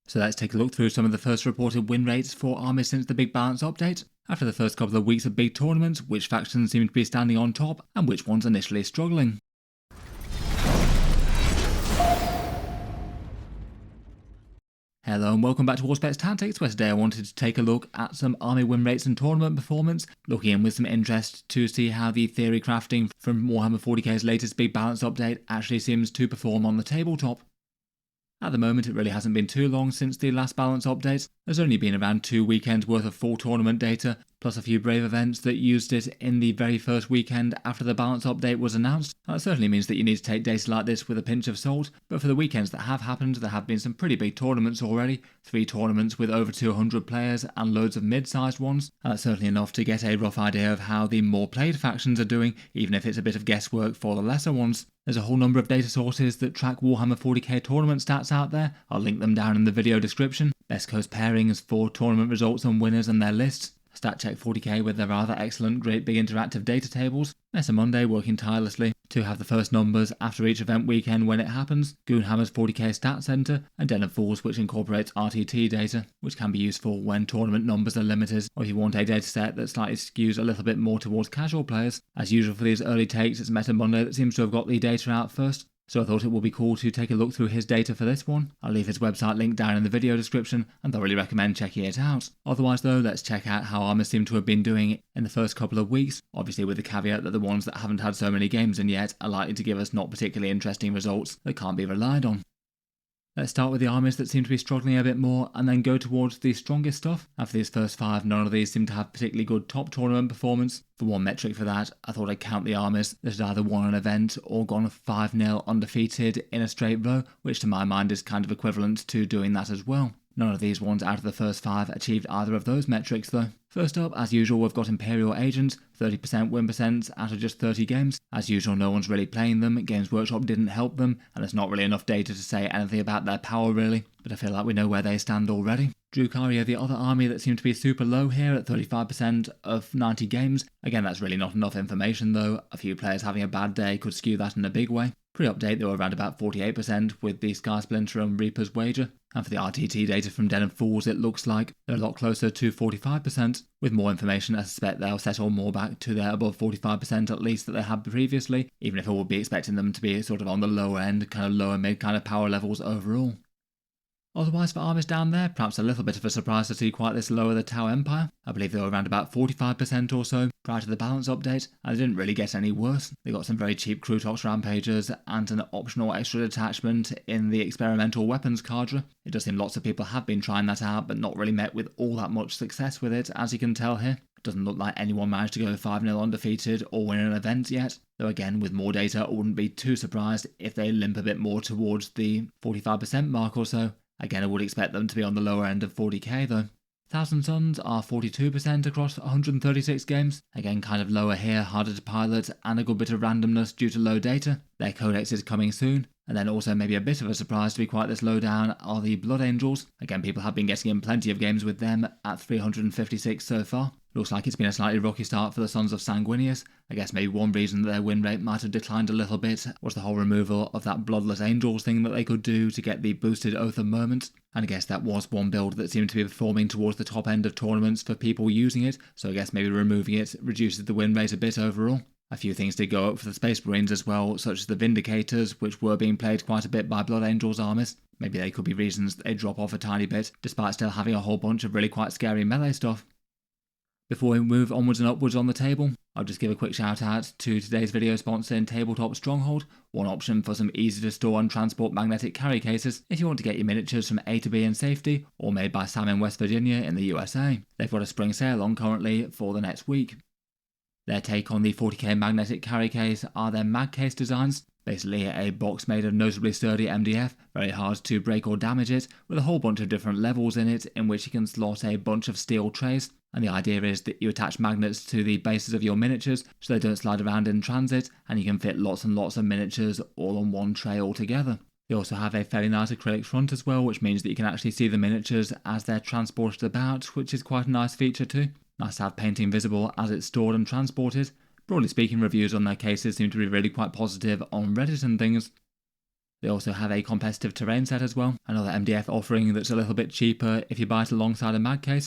So let's take a look through some of the first reported win rates for Armies since the big balance update. After the first couple of weeks of big tournaments, which factions seem to be standing on top and which ones initially struggling. Hello and welcome back to Auspex Tactics, where today I wanted to take a look at some army win rates and tournament performance, looking in with some interest to see how the theory crafting from Warhammer 40K's latest big balance update actually seems to perform on the tabletop. At the moment, it really hasn't been too long since the last balance update. There's only been around 2 weekends worth of full tournament data, plus a few brave events that used it in the very first weekend after the balance update was announced. That certainly means that you need to take data like this with a pinch of salt, but for the weekends that have happened, there have been some pretty big tournaments already. 3 tournaments with over 200 players and loads of mid-sized ones. That's certainly enough to get a rough idea of how the more played factions are doing, even if it's a bit of guesswork for the lesser ones. There's a whole number of data sources that track Warhammer 40k tournament stats out there. I'll link them down in the video description. Best Coast Pairings for tournament results and winners and their lists. StatCheck 40k with their rather excellent great big interactive data tables. Mesa Monday working tirelessly to have the first numbers after each event weekend when it happens. Goonhammer's 40k Stat Center, and Den of Fools, which incorporates RTT data, which can be useful when tournament numbers are limited, or if you want a data set that slightly skews a little bit more towards casual players. As usual for these early takes, it's Meta Monday that seems to have got the data out first, so I thought it would be cool to take a look through his data for this one. I'll leave his website link down in the video description and thoroughly recommend checking it out. Otherwise though, let's check out how Armies seem to have been doing in the first couple of weeks, obviously with the caveat that the ones that haven't had so many games in yet are likely to give us not particularly interesting results that can't be relied on. Let's start with the armies that seem to be struggling a bit more and then go towards the strongest stuff. After these first 5, none of these seem to have particularly good top tournament performance. For one metric for that, I thought I'd count the armies that had either won an event or gone 5-0 undefeated in a straight row, which to my mind is kind of equivalent to doing that as well. None of these ones out of the first 5 achieved either of those metrics though. First up, as usual, we've got Imperial Agents, 30% win percent out of just 30 games. As usual, no one's really playing them, Games Workshop didn't help them, and there's not really enough data to say anything about their power really, but I feel like we know where they stand already. Drukhari are the other army that seem to be super low here at 35% of 90 games. Again, that's really not enough information though. A few players having a bad day could skew that in a big way. Pre-update they were around about 48% with the Sky Splinter and Reaper's Wager, and for the RTT data from Den of Fools it looks like they're a lot closer to 45%. With more information I suspect they'll settle more back to their above 45% at least that they had previously, even if I would be expecting them to be sort of on the lower end, kind of lower mid kind of power levels overall. Otherwise for armies down there, perhaps a little bit of a surprise to see quite this low of the Tau Empire. I believe they were around about 45% or so prior to the balance update, and they didn't really get any worse. They got some very cheap Crutox Rampagers and an optional extra detachment in the experimental weapons cadre. It does seem lots of people have been trying that out, but not really met with all that much success with it, as you can tell here. It doesn't look like anyone managed to go 5-0 undefeated or win an event yet. Though again, with more data, I wouldn't be too surprised if they limp a bit more towards the 45% mark or so. Again, I would expect them to be on the lower end of 40k though. Thousand Suns are 42% across 136 games. Again, kind of lower here, harder to pilot, and a good bit of randomness due to low data. Their codex is coming soon. And then also maybe a bit of a surprise to be quite this low down are the Blood Angels. Again, people have been getting in plenty of games with them at 356 so far. Looks like it's been a slightly rocky start for the Sons of Sanguinius. I guess maybe one reason that their win rate might have declined a little bit was the whole removal of that Bloodless Angels thing that they could do to get the boosted Oath of Moment. And I guess that was one build that seemed to be performing towards the top end of tournaments for people using it, so I guess maybe removing it reduces the win rate a bit overall. A few things did go up for the Space Marines as well, such as the Vindicators, which were being played quite a bit by Blood Angels armies. Maybe they could be reasons that they drop off a tiny bit, despite still having a whole bunch of really quite scary melee stuff. Before we move onwards and upwards on the table, I'll just give a quick shout out to today's video sponsor in Tabletop Stronghold, one option for some easy to store and transport magnetic carry cases if you want to get your miniatures from A to B in safety, or made by Sam in West Virginia in the USA. They've got a spring sale on currently for the next week. Their take on the 40k magnetic carry case are their mag case designs. Basically a box made of notably sturdy MDF, very hard to break or damage it, with a whole bunch of different levels in it in which you can slot a bunch of steel trays. And the idea is that you attach magnets to the bases of your miniatures so they don't slide around in transit, and you can fit lots and lots of miniatures all on one tray altogether. They also have a fairly nice acrylic front as well, which means that you can actually see the miniatures as they're transported about, which is quite a nice feature too. Nice to have painting visible as it's stored and transported. Broadly speaking, reviews on their cases seem to be really quite positive on Reddit and things. They also have a competitive terrain set as well, another MDF offering that's a little bit cheaper if you buy it alongside a mag case.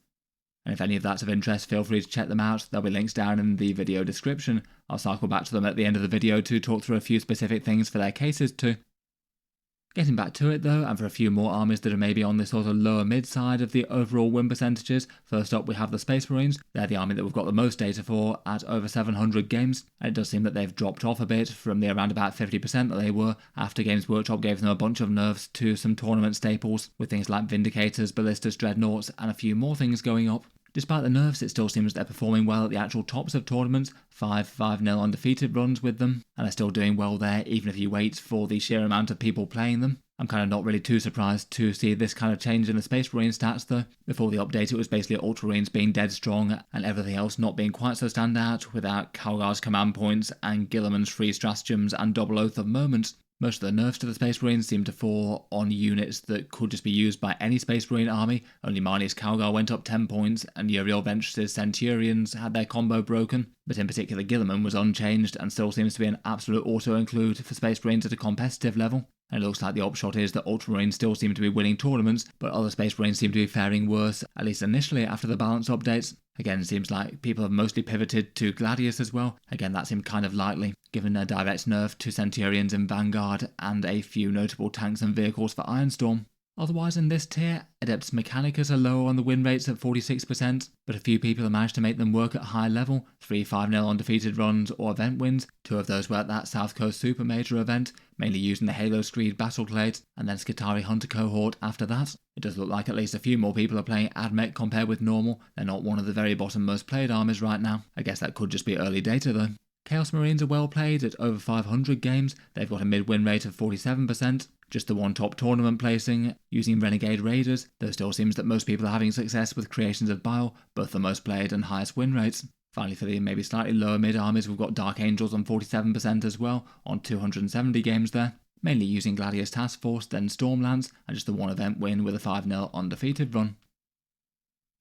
And if any of that's of interest, feel free to check them out. There'll be links down in the video description. I'll cycle back to them at the end of the video to talk through a few specific things for their cases too. Getting back to it though, and for a few more armies that are maybe on this sort of lower mid side of the overall win percentages, first up we have the Space Marines. They're the army that we've got the most data for at over 700 games. And it does seem that they've dropped off a bit from the around about 50% that they were after Games Workshop gave them a bunch of nerfs to some tournament staples with things like Vindicators, Ballistas, Dreadnoughts and a few more things going up. Despite the nerfs, it still seems they're performing well at the actual tops of tournaments, 5-0 undefeated runs with them, and they're still doing well there even if you wait for the sheer amount of people playing them. I'm kind of not really too surprised to see this kind of change in the Space Marine stats though. Before the update it was basically Ultramarines being dead strong and everything else not being quite so standout without Calgar's command points and Gilliman's free stratagems and double oath of moments. Most of the nerfs to the Space Marines seem to fall on units that could just be used by any Space Marine army. Only Marnie's Calgar went up 10 points and Uriel Ventress's Centurions had their combo broken, but in particular Gilliman was unchanged and still seems to be an absolute auto-include for Space Marines at a competitive level. And it looks like the upshot is that Ultramarines still seem to be winning tournaments, but other Space Marines seem to be faring worse, at least initially after the balance updates. Again, it seems like people have mostly pivoted to Gladius as well. Again, that seemed kind of likely, given a direct nerf to Centurions in Vanguard and a few notable tanks and vehicles for Ironstorm. Otherwise in this tier, Adeptus Mechanicus are lower on the win rates at 46%, but a few people have managed to make them work at high level, 3-5-0 undefeated runs or event wins. 2 of those were at that South Coast Super Major event, mainly using the Halo Screed Battleclade, and then Skitarii Hunter cohort after that. It does look like at least a few more people are playing AdMech compared with normal. They're not one of the very bottom most played armies right now. I guess that could just be early data though. Chaos Marines are well played at over 500 games. They've got a mid-win rate of 47%. Just the one top tournament placing, using Renegade Raiders, though still seems that most people are having success with Creations of Bile, both the most played and highest win rates. Finally for the maybe slightly lower mid armies we've got Dark Angels on 47% as well, on 270 games there. Mainly using Gladius Task Force, then Stormlance, and just the one event win with a 5-0 undefeated run.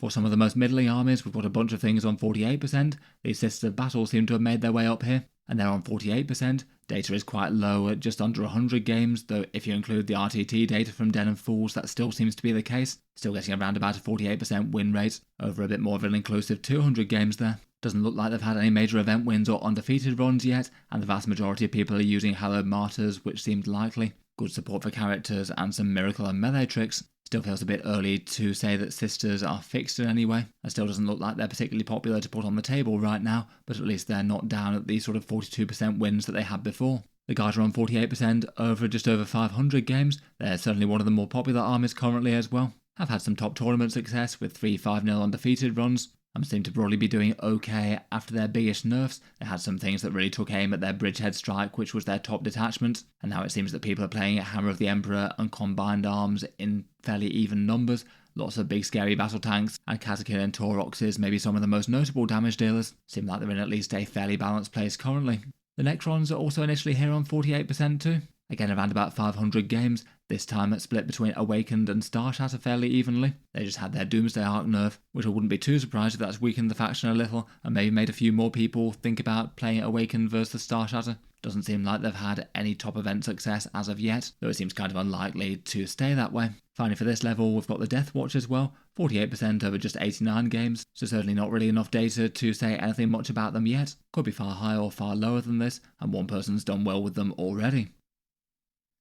For some of the most middling armies, we've got a bunch of things on 48%. The Sisters of Battle seem to have made their way up here, and they're on 48%. Data is quite low at just under 100 games, though if you include the RTT data from Den and Fools, that still seems to be the case. Still getting around about a 48% win rate, over a bit more of an inclusive 200 games there. Doesn't look like they've had any major event wins or undefeated runs yet, and the vast majority of people are using Hallowed Martyrs, which seemed likely. Good support for characters and some miracle and melee tricks. Still feels a bit early to say that Sisters are fixed in any way. It still doesn't look like they're particularly popular to put on the table right now, but at least they're not down at the sort of 42% wins that they had before. The guys are on 48% over just over 500 games. They're certainly one of the more popular armies currently as well. Have had some top tournament success with 3-5-0 undefeated runs. Seem to broadly be doing okay after their biggest nerfs. They had some things that really took aim at their Bridgehead Strike, which was their top detachment, and now it seems that people are playing Hammer of the Emperor and Combined Arms in fairly even numbers. Lots of big scary battle tanks, and Kazakin and Tauroxes may be some of the most notable damage dealers. Seem like they're in at least a fairly balanced place currently. The Necrons are also initially here on 48% too. Again, around about 500 games, this time it's split between Awakened and Starshatter fairly evenly. They just had their Doomsday Arc nerf, which I wouldn't be too surprised if that's weakened the faction a little and maybe made a few more people think about playing Awakened versus Starshatter. Doesn't seem like they've had any top event success as of yet, though it seems kind of unlikely to stay that way. Finally for this level, we've got the Death Watch as well, 48% over just 89 games, so certainly not really enough data to say anything much about them yet. Could be far higher or far lower than this, and one person's done well with them already.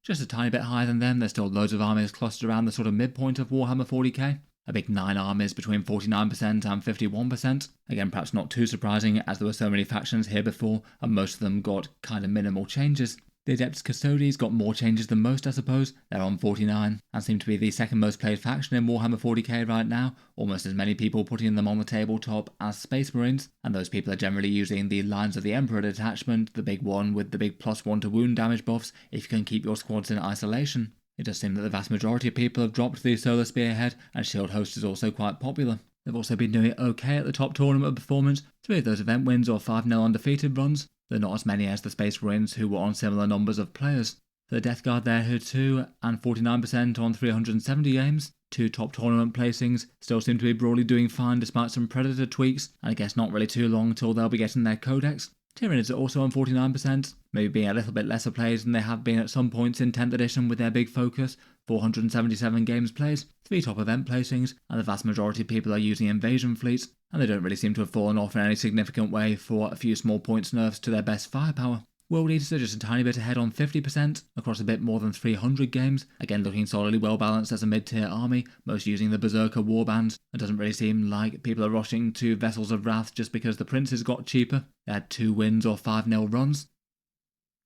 Just a tiny bit higher than them, there's still loads of armies clustered around the sort of midpoint of Warhammer 40k. A big 9 armies between 49% and 51%. Again, perhaps not too surprising as there were so many factions here before and most of them got kind of minimal changes. The Adeptus Custodes got more changes than most, I suppose. They're on 49 and seem to be the second most played faction in Warhammer 40k right now. Almost as many people putting them on the tabletop as Space Marines, and those people are generally using the Lines of the Emperor detachment, the big one with the big +1 to wound damage buffs if you can keep your squads in isolation. It does seem that the vast majority of people have dropped the Solar Spearhead, and Shield Host is also quite popular. They've also been doing okay at the top tournament performance, 3 of those event wins or 5-0 undefeated runs, though not as many as the Space Marines who were on similar numbers of players. The Death Guard there here too, and 49% on 370 games. 2 top tournament placings, still seem to be broadly doing fine despite some Predator tweaks, and I guess not really too long till they'll be getting their Codex. Tyranids are also on 49%, maybe being a little bit lesser played than they have been at some points in 10th edition with their big focus, 477 games played, 3 top event placings, and the vast majority of people are using invasion fleets, and they don't really seem to have fallen off in any significant way for a few small points nerfs to their best firepower. World Eaters are just a tiny bit ahead on 50% across a bit more than 300 games, again looking solidly well balanced as a mid-tier army, most using the Berserker warband. It doesn't really seem like people are rushing to Vessels of Wrath just because the princes got cheaper. They had 2 wins or 5-0 runs.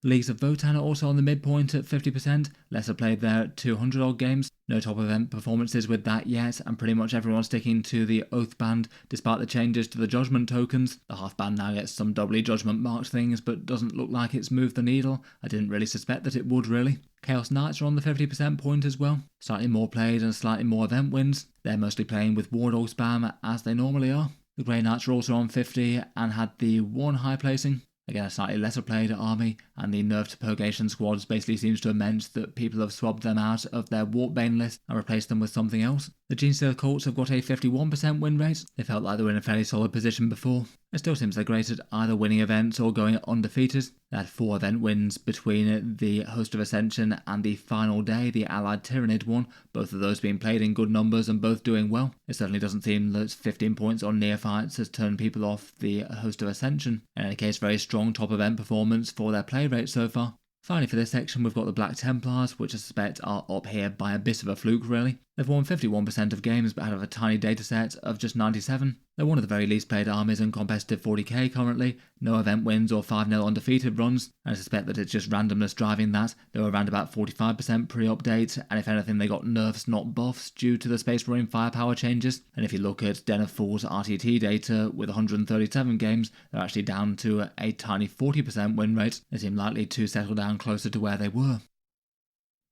Leagues of Votan are also on the midpoint at 50%, lesser played there at 200 odd games. No top event performances with that yet, and pretty much everyone sticking to the Oath band despite the changes to the Judgment tokens. The Half band now gets some doubly Judgment marked things, but doesn't look like it's moved the needle. I didn't really suspect that it would really. Chaos Knights are on the 50% point as well, slightly more played and slightly more event wins. They're mostly playing with War Dog spam as they normally are. The Grey Knights are also on 50 and had the 1 high placing. Again, a slightly lesser played army, and the nerfed Purgation squads basically seems to have meant that people have swapped them out of their Warpbane list and replaced them with something else. The Genestealer cults have got a 51% win rate. They felt like they were in a fairly solid position before. It still seems they're great at either winning events or going undefeated. They had 4 event wins between the Host of Ascension and the final day, the Allied Tyranid one, both of those being played in good numbers and both doing well. It certainly doesn't seem that 15 points on Neophytes has turned people off the Host of Ascension. In any case, very strong top event performance for their play rate so far. Finally, for this section, we've got the Black Templars, which I suspect are up here by a bit of a fluke, really. They've won 51% of games, but have a tiny dataset of just 97. They're one of the very least played armies in competitive 40k currently, no event wins or 5-0 undefeated runs, and I suspect that it's just randomness driving that. They were around about 45% pre-update, and if anything they got nerfs not buffs due to the Space Marine firepower changes, and if you look at Den of Fools RTT data with 137 games, they're actually down to a tiny 40% win rate. They seem likely to settle down closer to where they were.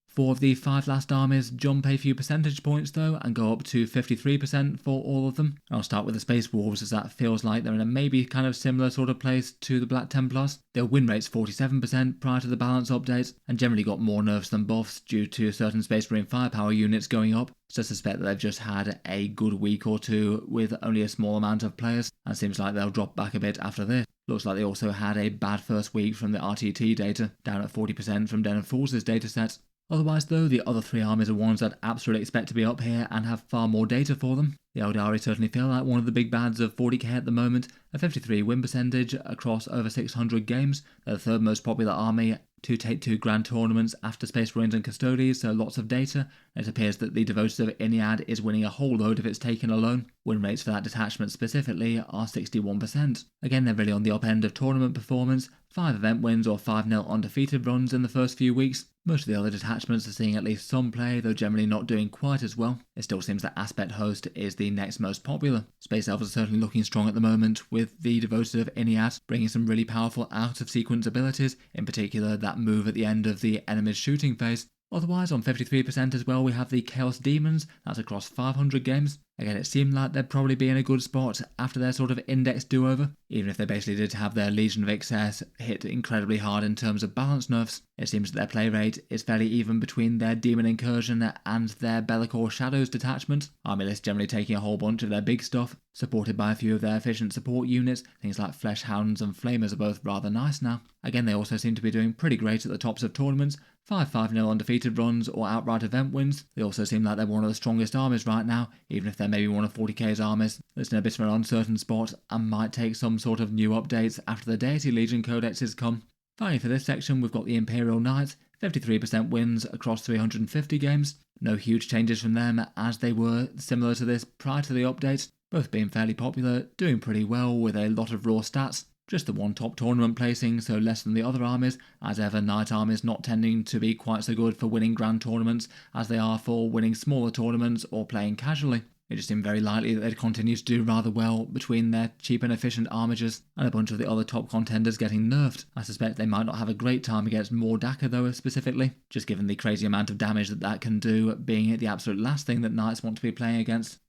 4 of the 5 last armies jump a few percentage points though and go up to 53% for all of them. I'll start with the Space Wolves as that feels like they're in a maybe kind of similar sort of place to the Black Templars. Their win rate's 47% prior to the balance update and generally got more nerfs than buffs due to certain Space Marine firepower units going up. So I suspect that they've just had a good week or two with only a small amount of players and seems like they'll drop back a bit after this. Looks like they also had a bad first week from the RTT data, down at 40% from Den of Fools' datasets. Otherwise though, the other 3 armies are ones I'd absolutely expect to be up here and have far more data for them. The Eldari certainly feel like one of the big bads of 40k at the moment, a 53 win percentage across over 600 games. They're the 3rd most popular army to take 2 grand tournaments after Space Marines and Custodies, so lots of data. It appears that the Devoted of Iliad is winning a whole load if it's taken alone. Win rates for that detachment specifically are 61%. Again, they're really on the up end of tournament performance, 5 event wins or 5-0 undefeated runs in the first few weeks. Most of the other detachments are seeing at least some play, though generally not doing quite as well. It still seems that Aspect Host is the next most popular. Space Elves are certainly looking strong at the moment, with the Devoted of Iliad bringing some really powerful out-of-sequence abilities, in particular that move at the end of the enemy's shooting phase. Otherwise, on 53% as well, we have the Chaos Demons, that's across 500 games. Again, it seemed like they'd probably be in a good spot after their sort of index do-over, even if they basically did have their Legion of Excess hit incredibly hard in terms of balance nerfs. It seems that their play rate is fairly even between their Demon Incursion and their Bellicor Shadows detachment. Army list generally taking a whole bunch of their big stuff, supported by a few of their efficient support units. Things like Flesh Hounds and Flamers are both rather nice now. Again, they also seem to be doing pretty great at the tops of tournaments. 5-5-0 undefeated runs or outright event wins. They also seem like they're one of the strongest armies right now, even if they're maybe one of 40k's armies that's in a bit of an uncertain spot and might take some sort of new updates after the Deity Legion codexes come. Finally, for this section, we've got the Imperial Knights, 53% wins across 350 games. No huge changes from them, as they were similar to this prior to the update, both being fairly popular, doing pretty well with a lot of raw stats. Just the 1 top tournament placing, so less than the other armies. As ever, Knight armies not tending to be quite so good for winning grand tournaments as they are for winning smaller tournaments or playing casually. It just seemed very likely that they'd continue to do rather well between their cheap and efficient armigers and a bunch of the other top contenders getting nerfed. I suspect they might not have a great time against Mordaka though specifically, just given the crazy amount of damage that can do, being the absolute last thing that Knights want to be playing against.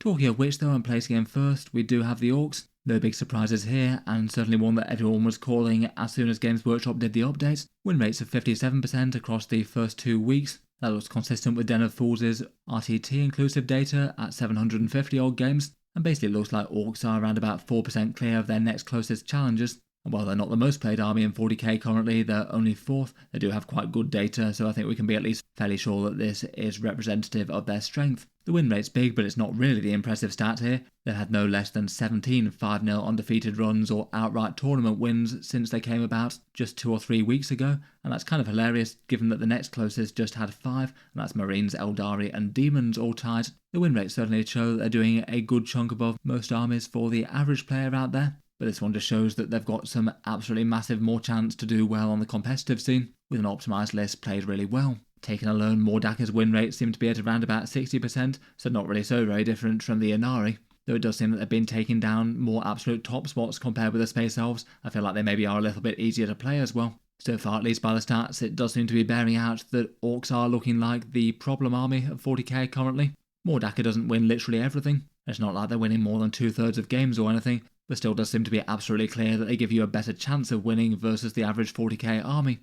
Talking of which though, and placing in first, we do have the Orcs. No big surprises here, and certainly one that everyone was calling as soon as Games Workshop did the update. Win rates of 57% across the first 2 weeks. That looks consistent with Den of Fools' RTT inclusive data at 750 odd games, and basically it looks like Orcs are around about 4% clear of their next closest challengers. And while they're not the most played army in 40k currently, they're only 4th, they do have quite good data, so I think we can be at least fairly sure that this is representative of their strength. The win rate's big, but it's not really the impressive stat here. They've had no less than 17 5-0 undefeated runs or outright tournament wins since they came about just 2 or 3 weeks ago, and that's kind of hilarious given that the next closest just had 5, and that's Marines, Eldari and Demons all tied. The win rates certainly show that they're doing a good chunk above most armies for the average player out there, but this one just shows that they've got some absolutely massive more chance to do well on the competitive scene, with an optimised list played really well. Taken alone, Mordaka's win rate seemed to be at around about 60%, so not really so very different from the Inari, though it does seem that they've been taking down more absolute top spots compared with the Space Elves. I feel like they maybe are a little bit easier to play as well. So far, at least by the stats, it does seem to be bearing out that Orcs are looking like the problem army of 40k currently. Mordaka doesn't win literally everything. It's not like they're winning more than 2/3 of games or anything, but still does seem to be absolutely clear that they give you a better chance of winning versus the average 40k army.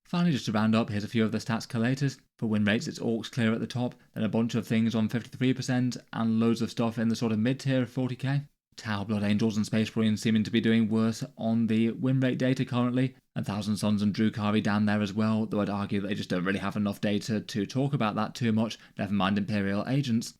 Finally, just to round up, here's a few of the stats collated. For win rates, it's Orcs clear at the top, then a bunch of things on 53%, and loads of stuff in the sort of mid-tier of 40k. Tau, Blood Angels and Space Marines seeming to be doing worse on the win rate data currently, and Thousand Sons and Drukhari down there as well, though I'd argue that they just don't really have enough data to talk about that too much, never mind Imperial Agents.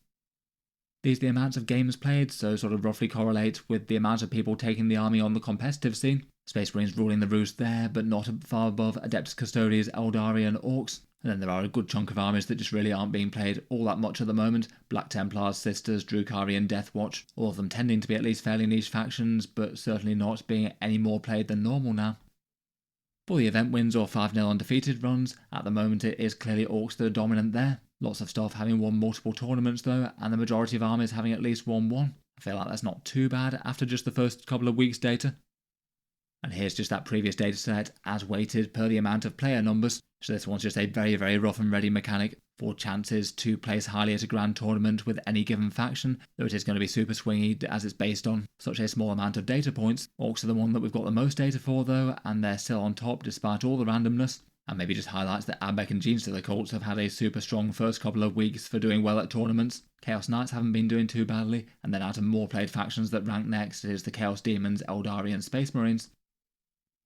These are the amounts of games played, so sort of roughly correlate with the amount of people taking the army on the competitive scene. Space Marines ruling the roost there, but not far above Adeptus Custodes, Eldari and Orcs. And then there are a good chunk of armies that just really aren't being played all that much at the moment. Black Templars, Sisters, Drukhari and Deathwatch, all of them tending to be at least fairly niche factions, but certainly not being any more played than normal now. For the event wins or 5-0 undefeated runs, at the moment it is clearly Orcs that are dominant there. Lots of stuff having won multiple tournaments though, and the majority of armies having at least won one. I feel like that's not too bad after just the first couple of weeks' data. And here's just that previous data set as weighted per the amount of player numbers. So this one's just a very, very rough and ready mechanic for chances to place highly at a grand tournament with any given faction, though it is going to be super swingy as it's based on such a small amount of data points. Orcs are the one that we've got the most data for though, and they're still on top despite all the randomness. And maybe just highlights that Abek and Jeans to the Cults have had a super strong first couple of weeks for doing well at tournaments. Chaos Knights haven't been doing too badly, and then out of more played factions that rank next, it is the Chaos Demons, Eldari and Space Marines.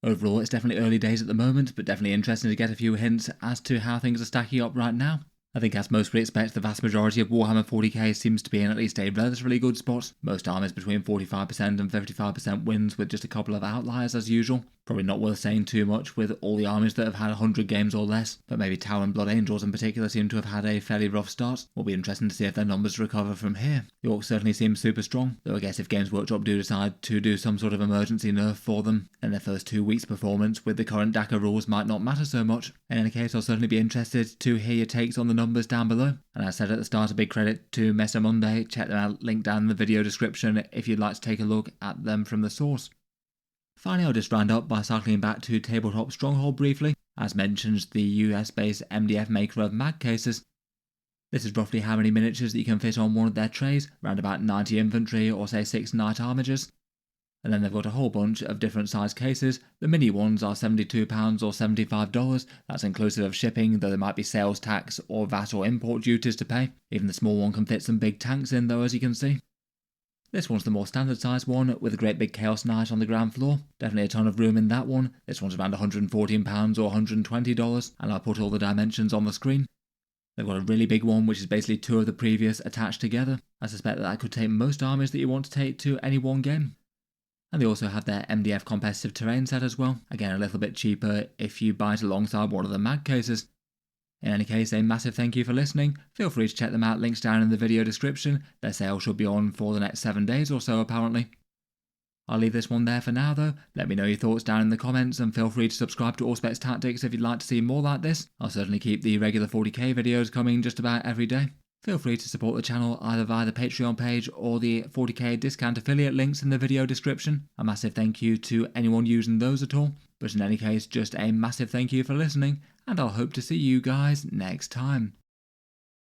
Overall, it's definitely early days at the moment, but definitely interesting to get a few hints as to how things are stacking up right now. I think as most would expect, the vast majority of Warhammer 40k seems to be in at least a relatively good spot. Most armies between 45% and 55% wins, with just a couple of outliers as usual. Probably not worth saying too much with all the armies that have had 100 games or less, but maybe Tau and Blood Angels in particular seem to have had a fairly rough start. Will be interesting to see if their numbers recover from here. The Orcs certainly seem super strong, though I guess if Games Workshop do decide to do some sort of emergency nerf for them, then their first 2 weeks' performance with the current DACA rules might not matter so much. In any case, I'll certainly be interested to hear your takes on the numbers down below. And as I said at the start, a big credit to Mesa Monday. Check them out, link down in the video description if you'd like to take a look at them from the source. Finally, I'll just round up by cycling back to Tabletop Stronghold briefly. As mentioned, the US-based MDF maker of mag cases. This is roughly how many miniatures that you can fit on one of their trays, around about 90 infantry or say 6 knight armigers. And then they've got a whole bunch of different size cases. The mini ones are £72 or $75, that's inclusive of shipping, though there might be sales tax or VAT or import duties to pay. Even the small one can fit some big tanks in though, as you can see. This one's the more standard sized one, with a great big Chaos Knight on the ground floor. Definitely a ton of room in that one. This one's around £114 or $120, and I'll put all the dimensions on the screen. They've got a really big one, which is basically 2 of the previous attached together. I suspect that could take most armies that you want to take to any one game. And they also have their MDF competitive terrain set as well. Again, a little bit cheaper if you buy it alongside one of the mag cases. In any case, a massive thank you for listening. Feel free to check them out, links down in the video description. Their sale should be on for the next 7 days or so apparently. I'll leave this one there for now though. Let me know your thoughts down in the comments, and feel free to subscribe to Auspex Tactics if you'd like to see more like this. I'll certainly keep the regular 40k videos coming just about every day. Feel free to support the channel either via the Patreon page or the 40k discount affiliate links in the video description. A massive thank you to anyone using those at all. But in any case, just a massive thank you for listening, and I'll hope to see you guys next time.